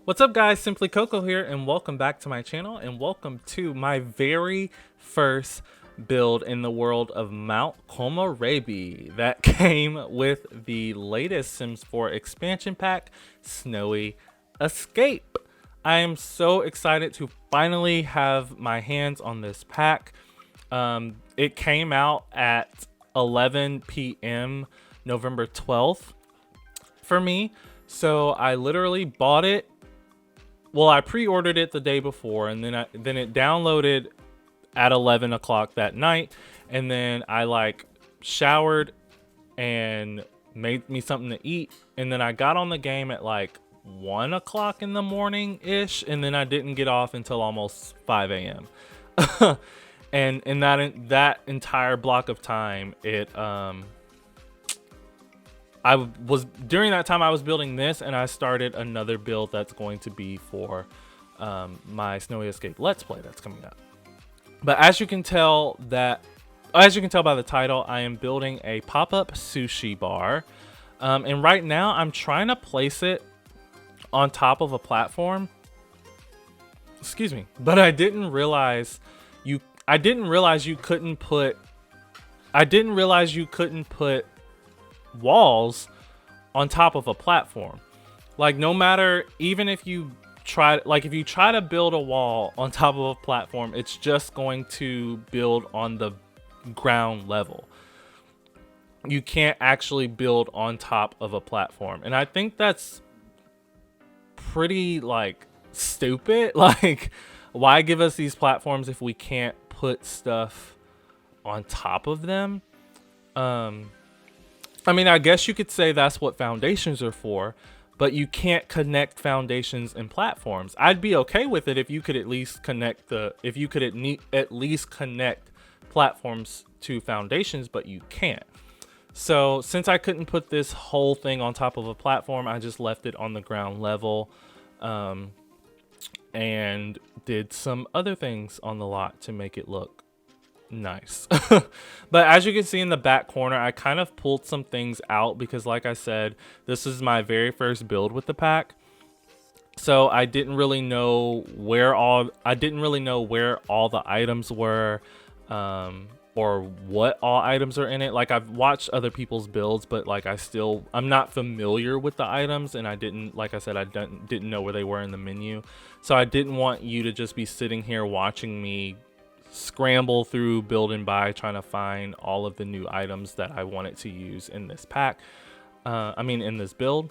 What's up guys, Simply Coco here and welcome back to my channel and welcome to my very first build in the world of Mount Komorebi that came with the latest Sims 4 expansion pack, Snowy Escape. I am so excited to finally have my hands on this pack. It came out at 11 p.m. November 12th for me, so I literally bought it. Well, I pre-ordered it the day before, and then it downloaded at 11 o'clock that night, and then I like showered and made me something to eat, and then I got on the game at like 1 o'clock in the morning ish, and then I didn't get off until almost 5 a.m. and in that entire block of time, during that time I was building this, and I started another build that's going to be for my Snowy Escape Let's Play that's coming up. But as you can tell by the title, I am building a pop-up sushi bar, and right now I'm trying to place it on top of a platform. Excuse me, but I didn't realize you couldn't put walls on top of a platform. Like, no matter, even if you try to build a wall on top of a platform, it's just going to build on the ground level. You can't actually build on top of a platform, and I think that's pretty like stupid. Like, why give us these platforms if we can't put stuff on top of them? I mean, I guess you could say that's what foundations are for, but you can't connect foundations and platforms. I'd be okay with it if you could at least connect platforms to foundations, but you can't. So since I couldn't put this whole thing on top of a platform, I just left it on the ground level, and did some other things on the lot to make it look nice. But as you can see in the back corner, I kind of pulled some things out because, like I said, this is my very first build with the pack, so I didn't really know where all the items were, or what all items are in it. Like, I've watched other people's builds, but like I'm not familiar with the items, and I didn't know where they were in the menu, so I didn't want you to just be sitting here watching me scramble through build and buy trying to find all of the new items that I wanted to use in this pack, in this build.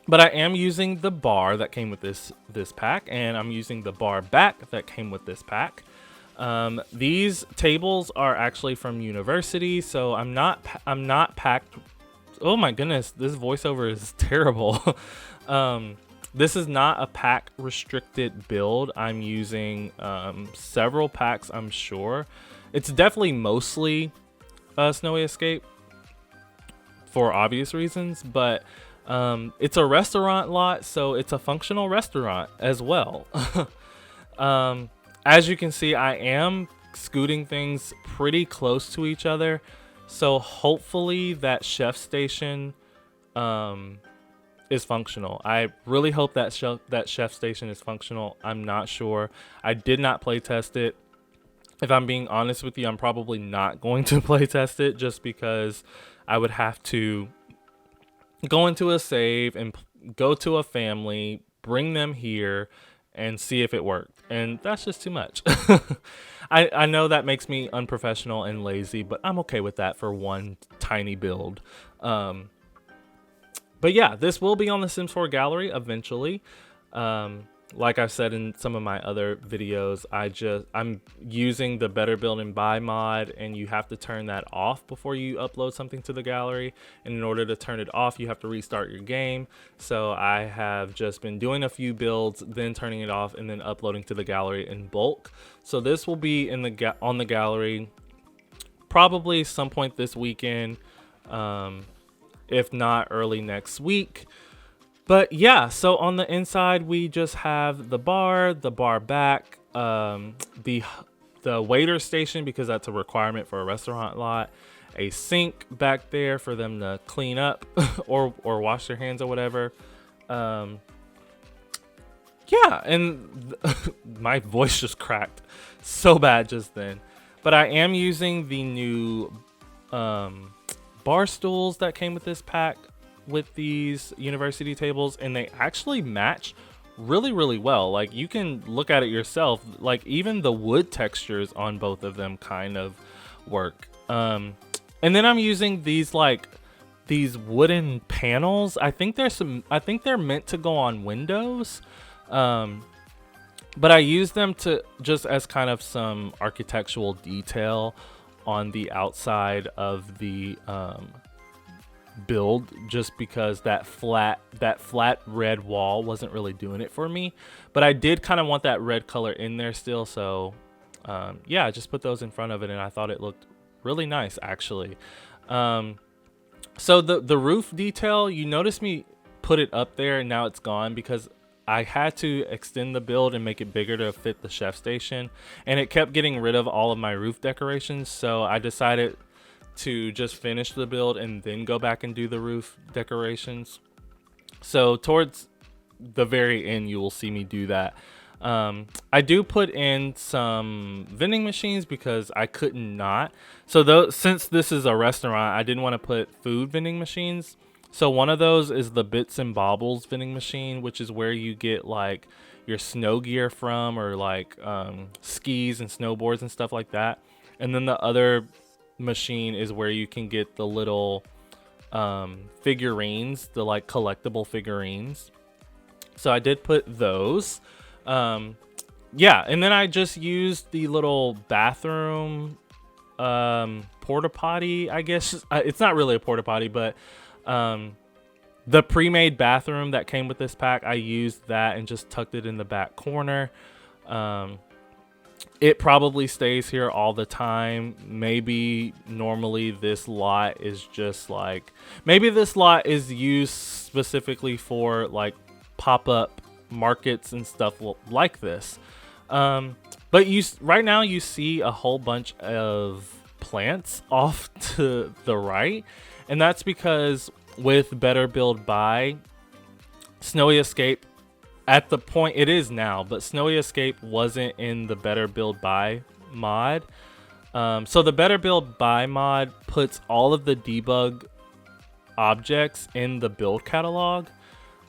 But I am using the bar that came with this pack, and I'm using the bar back that came with this pack. These tables are actually from university, so I'm not packed. Oh my goodness, this voiceover is terrible. This is not a pack restricted build. I'm using several packs, I'm sure. It's definitely mostly Snowy Escape for obvious reasons, but it's a restaurant lot, so it's a functional restaurant as well. As you can see, I am scooting things pretty close to each other, so hopefully that chef station is functional. I really hope that chef station is functional. I'm not sure. I did not play test it. If I'm being honest with you, I'm probably not going to play test it, just because I would have to go into a save and go to a family, bring them here, and see if it worked, and that's just too much. I know that makes me unprofessional and lazy, but I'm okay with that for one tiny build. But yeah, this will be on the Sims 4 gallery eventually. Like I've said in some of my other videos, I'm using the Better Build and Buy mod, and you have to turn that off before you upload something to the gallery. And in order to turn it off, you have to restart your game. So I have just been doing a few builds, then turning it off, and then uploading to the gallery in bulk. So this will be on the gallery probably some point this weekend, if not early next week. But yeah, so on the inside, we just have the bar back, the waiter station, because that's a requirement for a restaurant lot, a sink back there for them to clean up or wash their hands or whatever. Yeah, and my voice just cracked so bad just then. But I am using the new bar stools that came with this pack with these university tables, and they actually match really, really well. Like, you can look at it yourself. Like, even the wood textures on both of them kind of work. And then I'm using these these wooden panels. I think they're meant to go on windows. But I use them to just as kind of some architectural detail on the outside of the build, just because that flat red wall wasn't really doing it for me. But I did kind of want that red color in there still, so yeah, I just put those in front of it, and I thought it looked really nice actually. So the roof detail, you notice me put it up there and now it's gone because I had to extend the build and make it bigger to fit the chef station, and it kept getting rid of all of my roof decorations, so I decided to just finish the build and then go back and do the roof decorations. So towards the very end, you will see me do that. I do put in some vending machines because I couldn't not. So since this is a restaurant, I didn't want to put food vending machines. So one of those is the Bits and Bobbles vending machine, which is where you get like your snow gear from, or like skis and snowboards and stuff like that. And then the other machine is where you can get the little figurines, the like collectible figurines. So I did put those. Yeah, and then I just used the little bathroom porta potty, I guess. It's not really a porta potty, but the pre-made bathroom that came with this pack, I used that and just tucked it in the back corner. It probably stays here all the time. Maybe normally this lot is just like, maybe this lot is used specifically for like pop-up markets and stuff like this. But right now you see a whole bunch of plants off to the right, and that's because with Better Build Buy, Snowy Escape, at the point it is now, but Snowy Escape wasn't in the Better Build Buy mod. So the Better Build Buy mod puts all of the debug objects in the build catalog.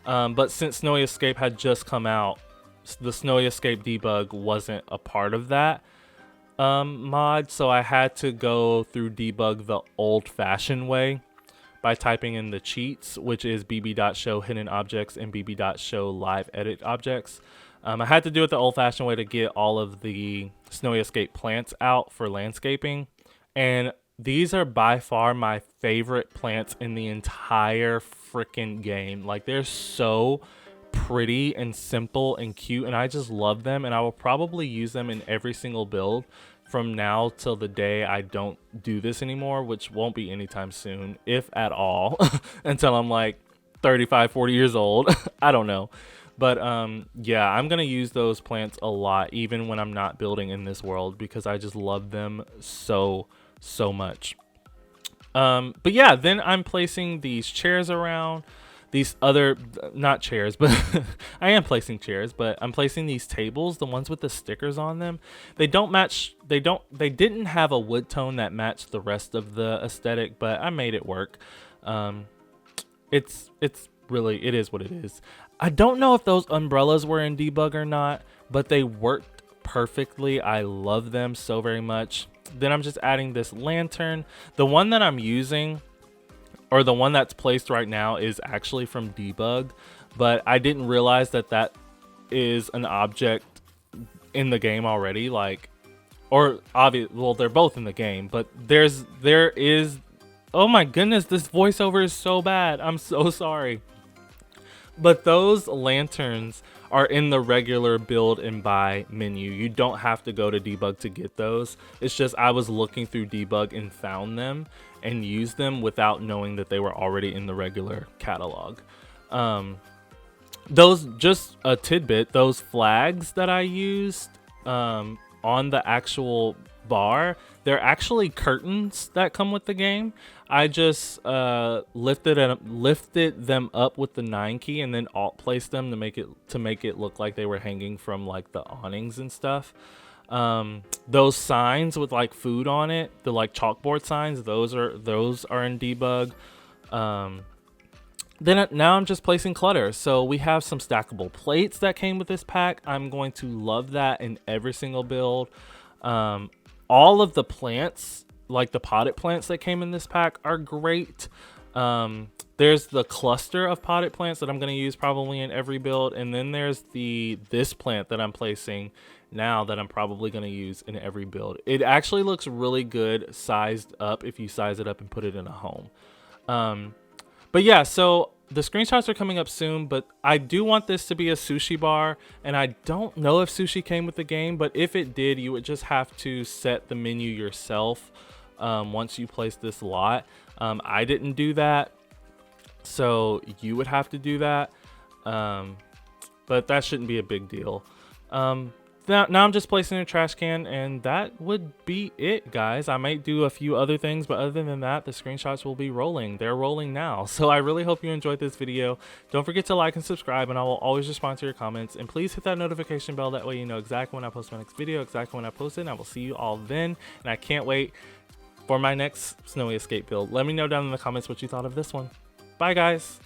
But since Snowy Escape had just come out, the Snowy Escape debug wasn't a part of that mod, so I had to go through debug the old-fashioned way by typing in the cheats, which is bb.show hidden objects and bb.show live edit objects. I had to do it the old-fashioned way to get all of the Snowy Escape plants out for landscaping, and these are by far my favorite plants in the entire freaking game. Like, they're so pretty and simple and cute, and I just love them, and I will probably use them in every single build from now till the day I don't do this anymore, which won't be anytime soon, if at all, until I'm like 35, 40 years old. I don't know. But yeah, I'm going to use those plants a lot, even when I'm not building in this world, because I just love them so much. But yeah, then I'm placing these chairs around. These other, not chairs, but I am placing chairs, but I'm placing these tables, the ones with the stickers on them. They don't match, they didn't have a wood tone that matched the rest of the aesthetic, but I made it work. It's really, it is what it is. I don't know if those umbrellas were in debug or not, but they worked perfectly. I love them so very much. Then I'm just adding this lantern. The one that I'm using, or the one that's placed right now, is actually from debug, but I didn't realize that that is an object in the game already. Like, or obvious, well, they're both in the game, but there is, oh my goodness, this voiceover is so bad. I'm so sorry. But those lanterns are in the regular build and buy menu. You don't have to go to debug to get those. It's just I was looking through debug and found them and used them without knowing that they were already in the regular catalog. Those, just a tidbit, those flags that I used on the actual bar, they're actually curtains that come with the game. I just lifted them up with the 9 key and then alt placed them to make it look like they were hanging from like the awnings and stuff. Those signs with like food on it, the like chalkboard signs, those are in debug. Then now I'm just placing clutter. So we have some stackable plates that came with this pack. I'm going to love that in every single build. All of the plants, like the potted plants that came in this pack, are great. There's the cluster of potted plants that I'm going to use probably in every build, and then there's this plant that I'm placing now that I'm probably going to use in every build. It actually looks really good sized up if you size it up and put it in a home. But yeah, so the screenshots are coming up soon, but I do want this to be a sushi bar, and I don't know if sushi came with the game, but if it did, you would just have to set the menu yourself once you place this lot. I didn't do that, so you would have to do that, but that shouldn't be a big deal. Now I'm just placing a trash can, and that would be it, guys. I might do a few other things, but other than that, the screenshots will be rolling. They're rolling now. So I really hope you enjoyed this video. Don't forget to like and subscribe, and I will always respond to your comments. And please hit that notification bell. That way you know exactly when I post my next video, exactly when I post it, and I will see you all then. And I can't wait for my next Snowy Escape build. Let me know down in the comments what you thought of this one. Bye, guys.